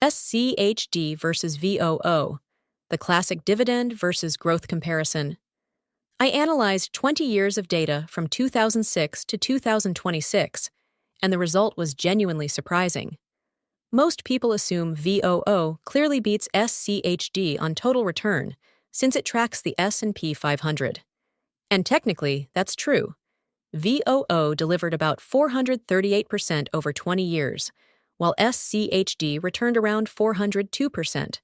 SCHD versus VOO, the classic dividend versus growth comparison. I analyzed 20 years of data from 2006 to 2026, and the result was genuinely surprising. Most people assume VOO clearly beats SCHD on total return, since it tracks the S&P 500. And technically, that's true. VOO delivered about 438% over 20 years, while SCHD returned around 402%.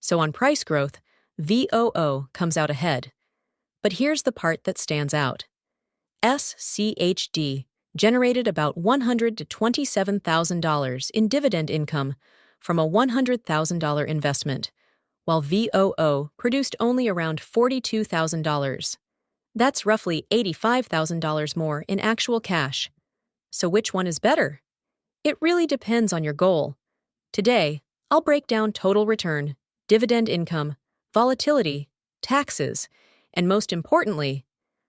So on price growth, VOO comes out ahead. But here's the part that stands out. SCHD generated about $127,000 to $27,000 in dividend income from a $100,000 investment, while VOO produced only around $42,000. That's roughly $85,000 more in actual cash. So which one is better? It really depends on your goal. Today, I'll break down total return, dividend income, volatility, taxes, and most importantly,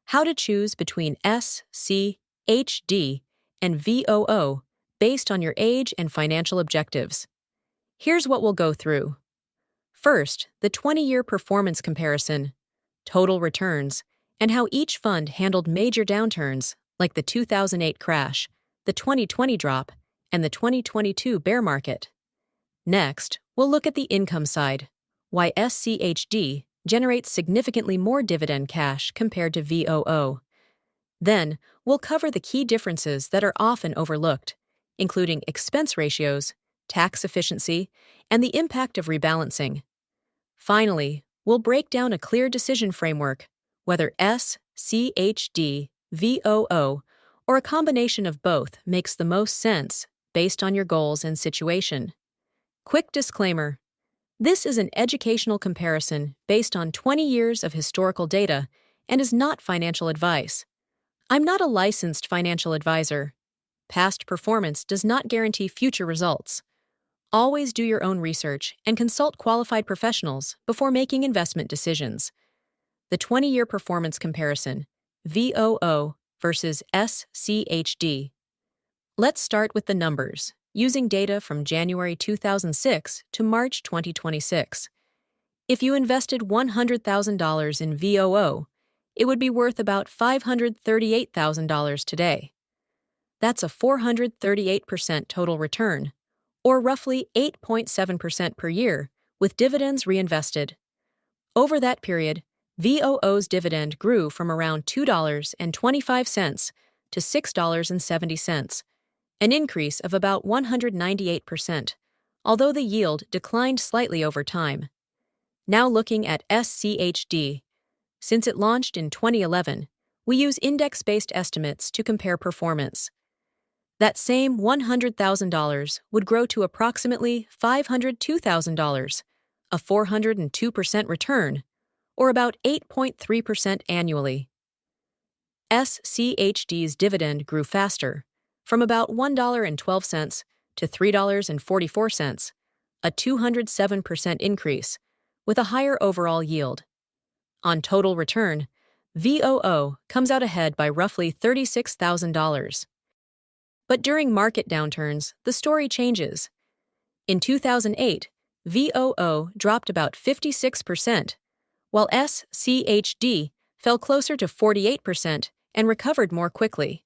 how to choose between SCHD and VOO based on your age and financial objectives. Here's what we'll go through. First, the 20-year performance comparison, total returns, and how each fund handled major downturns like the 2008 crash, the 2020 drop, and the 2022 bear market. Next, we'll look at the income side, why SCHD generates significantly more dividend cash compared to VOO. Then, we'll cover the key differences that are often overlooked, including expense ratios, tax efficiency, and the impact of rebalancing. Finally, we'll break down a clear decision framework, whether SCHD, VOO, or a combination of both makes the most sense based on your goals and situation. Quick disclaimer. This is an educational comparison based on 20 years of historical data and is not financial advice. I'm not a licensed financial advisor. Past performance does not guarantee future results. Always do your own research and consult qualified professionals before making investment decisions. The 20-year performance comparison, VOO versus SCHD. Let's start with the numbers, using data from January 2006 to March 2026. If you invested $100,000 in VOO, it would be worth about $538,000 today. That's a 438% total return, or roughly 8.7% per year, with dividends reinvested. Over that period, VOO's dividend grew from around $2.25 to $6.70, an increase of about 198%, although the yield declined slightly over time. Now looking at SCHD. Since it launched in 2011, we use index-based estimates to compare performance. That same $100,000 would grow to approximately $502,000, a 402% return, or about 8.3% annually. SCHD's dividend grew faster, from about $1.12 to $3.44, a 207% increase, with a higher overall yield. On total return, VOO comes out ahead by roughly $36,000. But during market downturns, the story changes. In 2008, VOO dropped about 56%, while SCHD fell closer to 48% and recovered more quickly.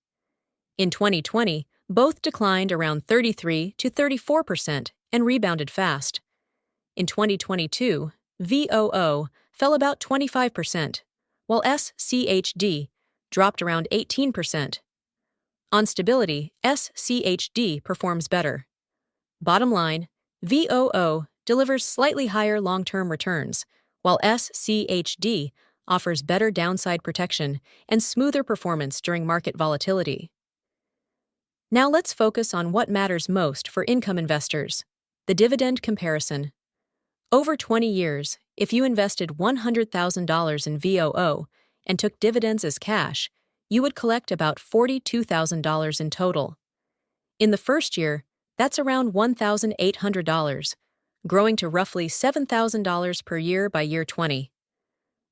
In 2020, both declined around 33 to 34% and rebounded fast. In 2022, VOO fell about 25%, while SCHD dropped around 18%. On stability, SCHD performs better. Bottom line, VOO delivers slightly higher long-term returns, while SCHD offers better downside protection and smoother performance during market volatility. Now let's focus on what matters most for income investors, the dividend comparison. Over 20 years, if you invested $100,000 in VOO and took dividends as cash, you would collect about $42,000 in total. In the first year, that's around $1,800, growing to roughly $7,000 per year by year 20.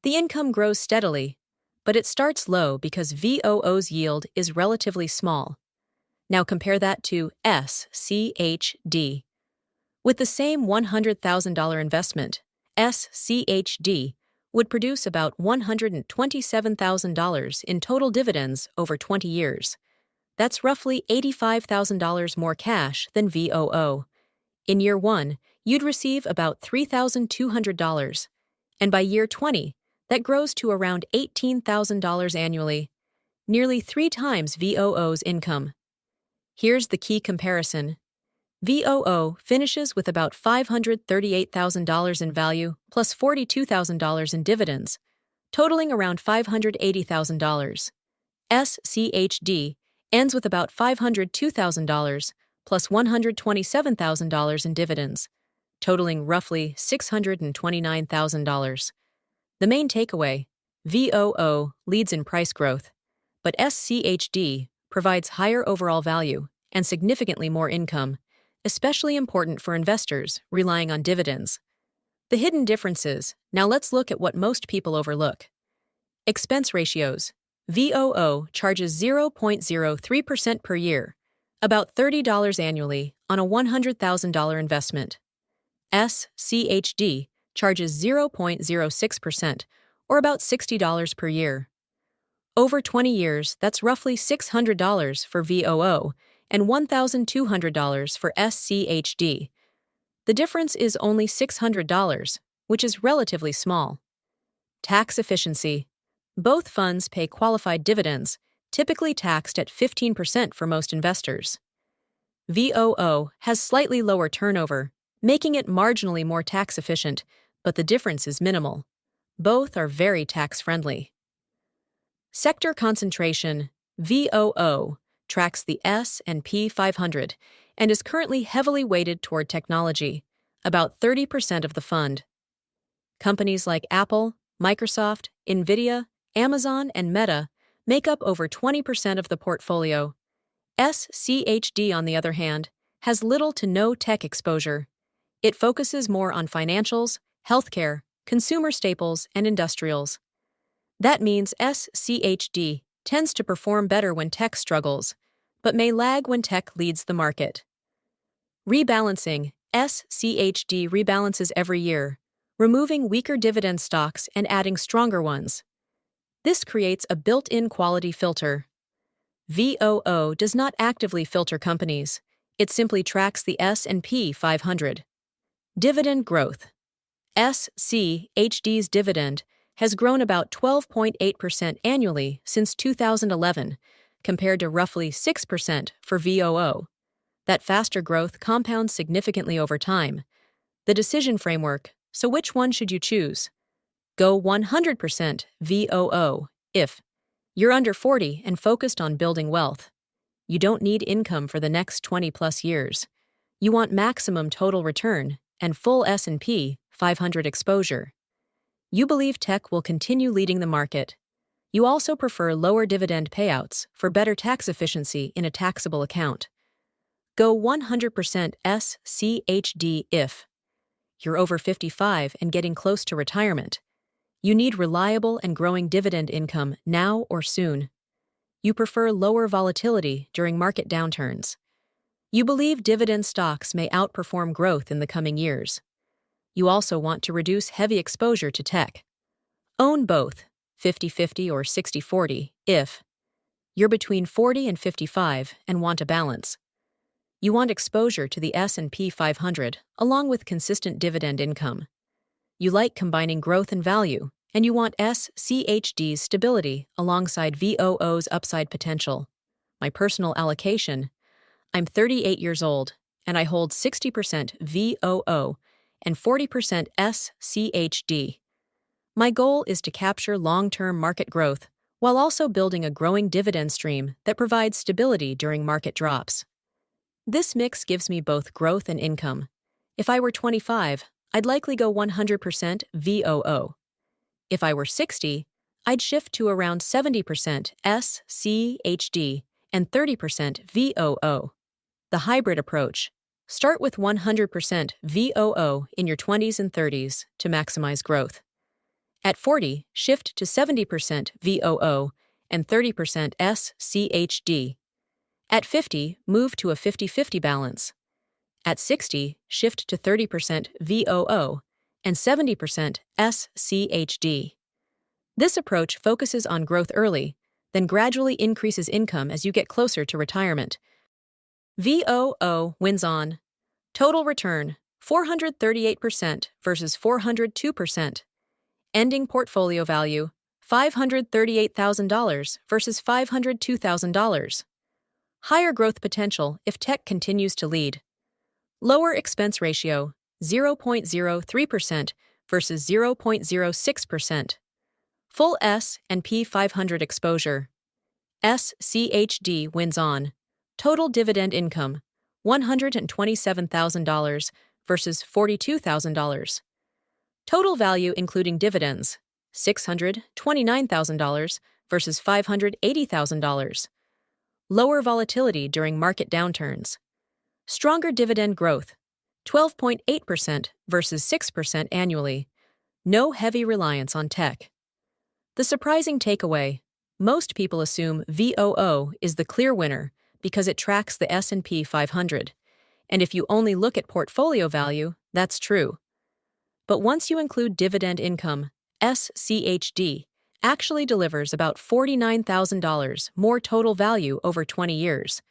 The income grows steadily, but it starts low because VOO's yield is relatively small. Now compare that to SCHD. With the same $100,000 investment, SCHD would produce about $127,000 in total dividends over 20 years. That's roughly $85,000 more cash than VOO. In year 1, you'd receive about $3,200, and by year 20, that grows to around $18,000 annually, nearly 3 times VOO's income. Here's the key comparison. VOO finishes with about $538,000 in value plus $42,000 in dividends, totaling around $580,000. SCHD ends with about $502,000 plus $127,000 in dividends, totaling roughly $629,000. The main takeaway: VOO leads in price growth, but SCHD provides higher overall value and significantly more income, especially important for investors relying on dividends. The hidden differences. Now let's look at what most people overlook. Expense ratios. VOO charges 0.03% per year, about $30 annually on a $100,000 investment. SCHD charges 0.06%, or about $60 per year. Over 20 years, that's roughly $600 for VOO and $1,200 for SCHD. The difference is only $600, which is relatively small. Tax efficiency. Both funds pay qualified dividends, typically taxed at 15% for most investors. VOO has slightly lower turnover, making it marginally more tax efficient, but the difference is minimal. Both are very tax-friendly. Sector concentration. VOO tracks the S&P 500 and is currently heavily weighted toward technology, about 30% of the fund. Companies like Apple, Microsoft, Nvidia, Amazon, and Meta make up over 20% of the portfolio. SCHD, on the other hand, has little to no tech exposure. It focuses more on financials, healthcare, consumer staples, and industrials. That means SCHD tends to perform better when tech struggles, but may lag when tech leads the market. Rebalancing. SCHD rebalances every year, removing weaker dividend stocks and adding stronger ones. This creates a built-in quality filter. VOO does not actively filter companies. It simply tracks the S&P 500. Dividend growth. SCHD's dividend has grown about 12.8% annually since 2011, compared to roughly 6% for VOO. That faster growth compounds significantly over time. The decision framework. So which one should you choose? Go 100% VOO if you're under 40 and focused on building wealth. You don't need income for the next 20-plus years. You want maximum total return and full S&P 500 exposure. You believe tech will continue leading the market. You also prefer lower dividend payouts for better tax efficiency in a taxable account. Go 100% SCHD if you're over 55 and getting close to retirement. You need reliable and growing dividend income now or soon. You prefer lower volatility during market downturns. You believe dividend stocks may outperform growth in the coming years. You also want to reduce heavy exposure to tech. Own both, 50-50 or 60-40, if you're between 40 and 55 and want a balance. You want exposure to the S&P 500 along with consistent dividend income. You like combining growth and value, and you want SCHD's stability alongside VOO's upside potential. My personal allocation. I'm 38 years old, and I hold 60% VOO and 40% SCHD. My goal is to capture long-term market growth while also building a growing dividend stream that provides stability during market drops. This mix gives me both growth and income. If I were 25, I'd likely go 100% VOO. If I were 60, I'd shift to around 70% SCHD and 30% VOO. The hybrid approach. Start with 100% VOO in your 20s and 30s to maximize growth. At 40, shift to 70% VOO and 30% SCHD. At 50, move to a 50-50 balance. At 60, shift to 30% VOO and 70% SCHD. This approach focuses on growth early, then gradually increases income as you get closer to retirement. VOO wins on total return 438% versus 402%. Ending portfolio value $538,000 versus $502,000. Higher growth potential if tech continues to lead. Lower expense ratio 0.03% versus 0.06%. Full S&P 500 exposure. SCHD wins on total dividend income $127,000 versus $42,000. Total value including dividends $629,000 versus $580,000. Lower volatility during market downturns. Stronger dividend growth 12.8% versus 6% annually. No heavy reliance on tech. The surprising takeaway: most people assume VOO is the clear winner because it tracks the S&P 500. And if you only look at portfolio value, that's true. But once you include dividend income, SCHD actually delivers about $49,000 more total value over 20 years.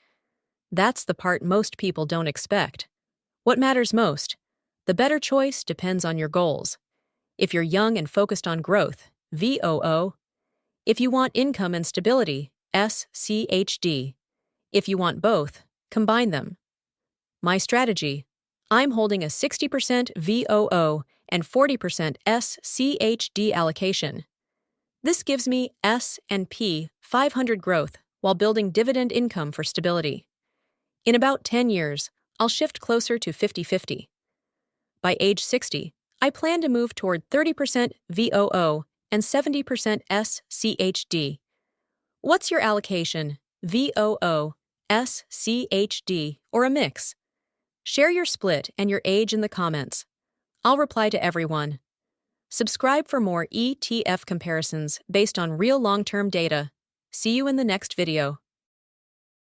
That's the part most people don't expect. What matters most? The better choice depends on your goals. If you're young and focused on growth, VOO. If you want income and stability, SCHD. If you want both, combine them. My strategy: I'm holding a 60% VOO and 40% SCHD allocation. This gives me S&P 500 growth while building dividend income for stability. In about 10 years, I'll shift closer to 50-50. By age 60, I plan to move toward 30% VOO and 70% SCHD. What's your allocation? VOO, SCHD, or a mix? Share your split and your age in the comments. I'll reply to everyone. Subscribe for more ETF comparisons based on real long-term data. See you in the next video.